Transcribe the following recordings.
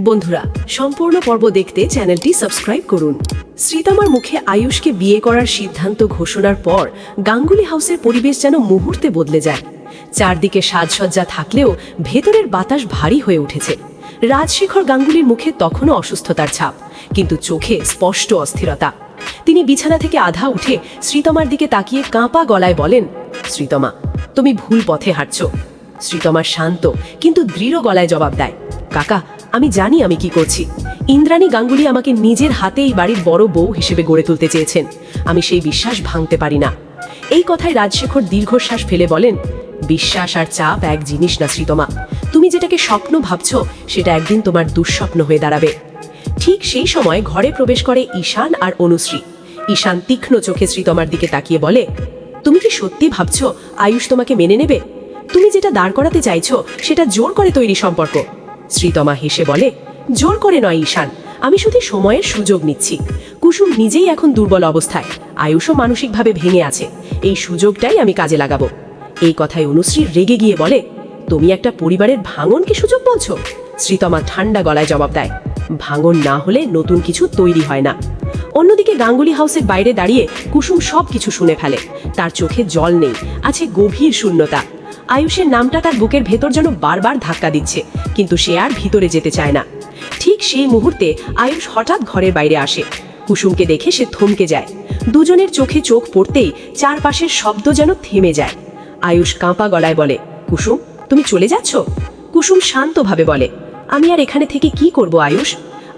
বন্ধুরা, সম্পূর্ণ পর্ব দেখতে চ্যানেলটি সাবস্ক্রাইব করুন। শ্রীতমার মুখে আয়ুষকে বিয়ে করার সিদ্ধান্ত ঘোষণার পর গাঙ্গুলি হাউসের পরিবেশ যেন মুহূর্তে বদলে যায়। চারদিকে সাজসজ্জা থাকলেও ভেতরের বাতাস ভারী হয়ে উঠেছে। রাজশেখর গাঙ্গুলির মুখে তখনও অসুস্থতার ছাপ, কিন্তু চোখে স্পষ্ট অস্থিরতা। তিনি বিছানা থেকে আধা উঠে শ্রীতমার দিকে তাকিয়ে কাঁপা গলায় বলেন, শ্রীতমা, তুমি ভুল পথে হাঁটছ। শ্রীতমা শান্ত কিন্তু দৃঢ় গলায় জবাব দেয়, কাকা, আমি জানি আমি কি করছি। ইন্দ্রাণী গাঙ্গুলি আমাকে নিজের হাতে এই বাড়ির বড় বউ হিসেবে গড়ে তুলতে চেয়েছেন। আমি সেই বিশ্বাস ভাঙতে পারি না। এই কথায় রাজশেখর দীর্ঘশ্বাস ফেলে বলেন, বিশ্বাস আর চাপ এক জিনিস না শ্রীতমা। তুমি যেটাকে স্বপ্ন ভাবছ সেটা একদিন তোমার দুঃস্বপ্ন হয়ে দাঁড়াবে। ঠিক সেই সময় ঘরে প্রবেশ করে ঈশান আর অনুশ্রী। ঈশান তীক্ষ্ণ চোখে শ্রীতমার দিকে তাকিয়ে বলে, তুমি কি সত্যি ভাবছ আয়ুষ তোমাকে মেনে নেবে? তুমি যেটা দাঁড় করাতে চাইছো সেটা জোর করে তৈরি সম্পর্ক। শ্রীতমা হেসে বলে, জোর করে নয় ঈশান, আমি শুধু সময়ের সুযোগ নিচ্ছি। কুসুম নিজেই এখন দুর্বল অবস্থায়, আয়ুষও মানসিকভাবে ভেঙে আছে। এই সুযোগটাই আমি কাজে লাগাবো। এই কথায় অনুশ্রী রেগে গিয়ে বলে, তুমি একটা পরিবারের ভাঙনকে সুযোগ বলছো? শ্রীতমা ঠান্ডা গলায় জবাব দেয়, ভাঙন না হলে নতুন কিছু তৈরি হয় না। অন্যদিকে গাঙ্গুলি হাউসের বাইরে দাঁড়িয়ে কুসুম সবকিছু শুনে ফেলে। তার চোখে জল নেই, আছে গভীর শূন্যতা। আয়ুষের নামটা তার বুকের ভেতর যেন বারবার ধাক্কা দিচ্ছে, কিন্তু সে আর ভিতরে যেতে চায় না। ঠিক সেই মুহূর্তে আয়ুষ হঠাৎ ঘরের বাইরে আসে। কুসুমকে দেখে সে থমকে যায়। দুজনের চোখে চোখ পড়তেই চারপাশের শব্দ যেন থেমে যায়। আয়ুষ কাঁপা গলায় বলে, কুসুম, তুমি চলে যাচ্ছ? কুসুম শান্তভাবে বলে, আমি আর এখানে থেকে কি করব আয়ুষ?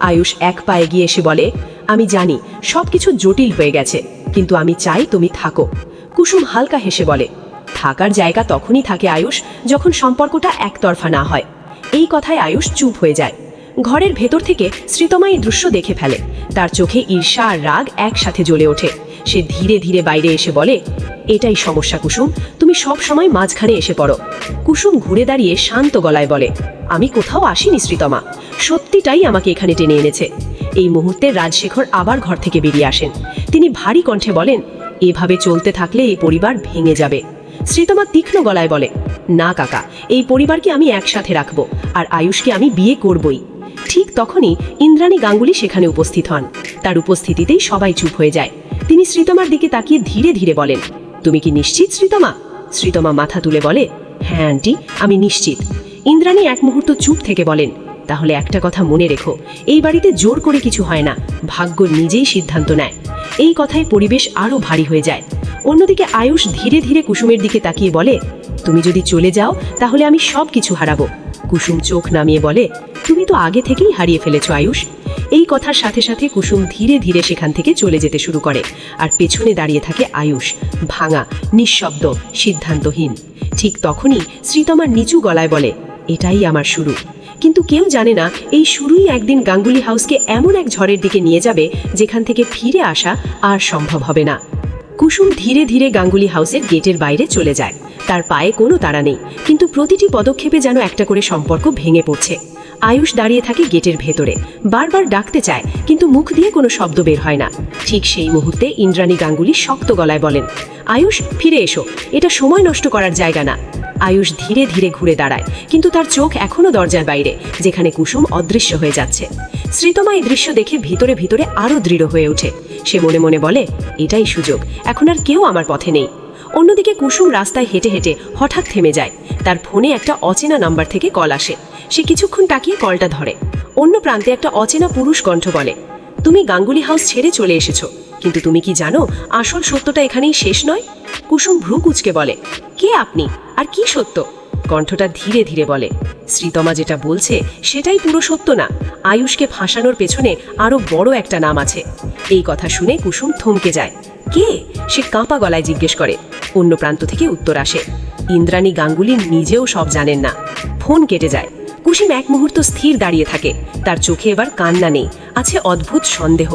আয়ুষ এক পা এগিয়ে এসে বলে, আমি জানি সবকিছু জটিল হয়ে গেছে, কিন্তু আমি চাই তুমি থাকো। কুসুম হালকা হেসে বলে, থাকার জায়গা তখনই থাকে আয়ুষ, যখন সম্পর্কটা একতরফা না হয়। এই কথায় আয়ুষ চুপ হয়ে যায়। ঘরের ভেতর থেকে শ্রীতমা এই দৃশ্য দেখে ফেলে। তার চোখে ঈর্ষা আর রাগ একসাথে জ্বলে ওঠে। সে ধীরে ধীরে বাইরে এসে বলে, এটাই সমস্যা কুসুম, তুমি সব সময় মাঝখানে এসে পড়ো। কুসুম ঘুরে দাঁড়িয়ে শান্ত গলায় বলে, আমি কোথাও আসিনি শ্রীতমা, সত্যিটাই আমাকে এখানে টেনে এনেছে। এই মুহূর্তে রাজশেখর আবার ঘর থেকে বেরিয়ে আসেন। তিনি ভারী কণ্ঠে বলেন, এভাবে চলতে থাকলে এই পরিবার ভেঙে যাবে। শ্রীতমা তীক্ষ্ণ গলায় বলে, না কাকা, এই পরিবারকে আমি একসাথে রাখবো, আর আয়ুষকে আমি বিয়ে করবই। ঠিক তখনই ইন্দ্রাণী গাঙ্গুলি সেখানে উপস্থিত হন। তার উপস্থিতিতেই সবাই চুপ হয়ে যায়। তিনি শ্রীতমার দিকে তাকিয়ে ধীরে ধীরে বলেন, তুমি কি নিশ্চিত শ্রীতমা? শ্রীতমা মাথা তুলে বলে, হ্যাঁ আন্টি, আমি নিশ্চিত। ইন্দ্রাণী এক মুহূর্ত চুপ থেকে বলেন, তাহলে একটা কথা মনে রেখো, এই বাড়িতে জোর করে কিছু হয় না, ভাগ্য নিজেই সিদ্ধান্ত নেয়। এই কথায় পরিবেশ আরো ভারী হয়ে যায়। অন্যদিকে আয়ুষ ধীরে ধীরে কুসুমের দিকে তাকিয়ে বলে, তুমি যদি চলে যাও তাহলে আমি সব কিছু হারাবো। কুসুম চোখ নামিয়ে বলে, তুমি তো আগে থেকেই হারিয়ে ফেলেছ আয়ুষ। এই কথার সাথে সাথে কুসুম ধীরে ধীরে সেখান থেকে চলে যেতে শুরু করে, আর পেছনে দাঁড়িয়ে থাকে আয়ুষ, ভাঙা, নিঃশব্দ, সিদ্ধান্তহীন। ঠিক তখনই শ্রীতমার নিচু গলায় বলে, এটাই আমার শুরু। কিন্তু কেউ জানে না এই শুরুই একদিন গাঙ্গুলি হাউসকে এমন এক ঝড়ের দিকে নিয়ে যাবে যেখান থেকে ফিরে আসা আর সম্ভব হবে না। কুসুম ধীরে ধীরে গাঙ্গুলি হাউসের গেটের বাইরে চলে যায়। তার পায়ে কোনো তাড়া নেই, কিন্তু প্রতিটি পদক্ষেপে যেন একটা করে সম্পর্ক ভেঙে পড়ছে। আয়ুষ দাঁড়িয়ে থাকে গেটের ভেতরে, বারবার ডাকতে চায়, কিন্তু মুখ দিয়ে কোনো শব্দ বের হয় না। ঠিক সেই মুহূর্তে ইন্দ্রাণী গাঙ্গুলি শক্ত গলায় বলেন, আয়ুষ, ফিরে এসো, এটা সময় নষ্ট করার জায়গা না। আয়ুষ ধীরে ধীরে ঘুরে দাঁড়ায়, কিন্তু তার চোখ এখনো দরজার বাইরে, যেখানে কুসুম অদৃশ্য হয়ে যাচ্ছে। শ্রীতমা এই দৃশ্য দেখে ভিতরে ভিতরে আরো দৃঢ় হয়ে ওঠে। সে মনে মনে বলে, এটাই সুযোগ, এখন আর কেউ আমার পথে নেই। অন্যদিকে কুসুম রাস্তায় হেঁটে হেঁটে হঠাৎ থেমে যায়। তার ফোনে একটা অচেনা নাম্বার থেকে কল আসে। সে কিছুক্ষণ তাকিয়ে কলটা ধরে। অন্য প্রান্তে একটা অচেনা পুরুষ কণ্ঠ বলে, তুমি গাঙ্গুলি হাউস ছেড়ে চলে এসেছো, কিন্তু তুমি কি জানো আসল সত্যটা এখানেই শেষ নয়? কুসুম ভ্রু কুঁচকে বলে, কে আপনি আর কি সত্য? কণ্ঠটা ধীরে ধীরে বলে, শ্রীতমা যেটা বলছে সেটাই পুরো সত্য না, আয়ুষকে ফাঁসানোর পেছনে আরো বড় একটা নাম আছে। এই কথা শুনে কুসুম থমকে যায়। কে? সে কাঁপা গলায় জিজ্ঞেস করে। অন্য প্রান্ত থেকে উত্তর আসে, ইন্দ্রাণী গাঙ্গুলি নিজেও সব জানেন না। ফোন কেটে যায়। কুসুম এক মুহূর্ত স্থির দাঁড়িয়ে থাকে। তার চোখে এবার কান্না নেই, আছে অদ্ভুত সন্দেহ।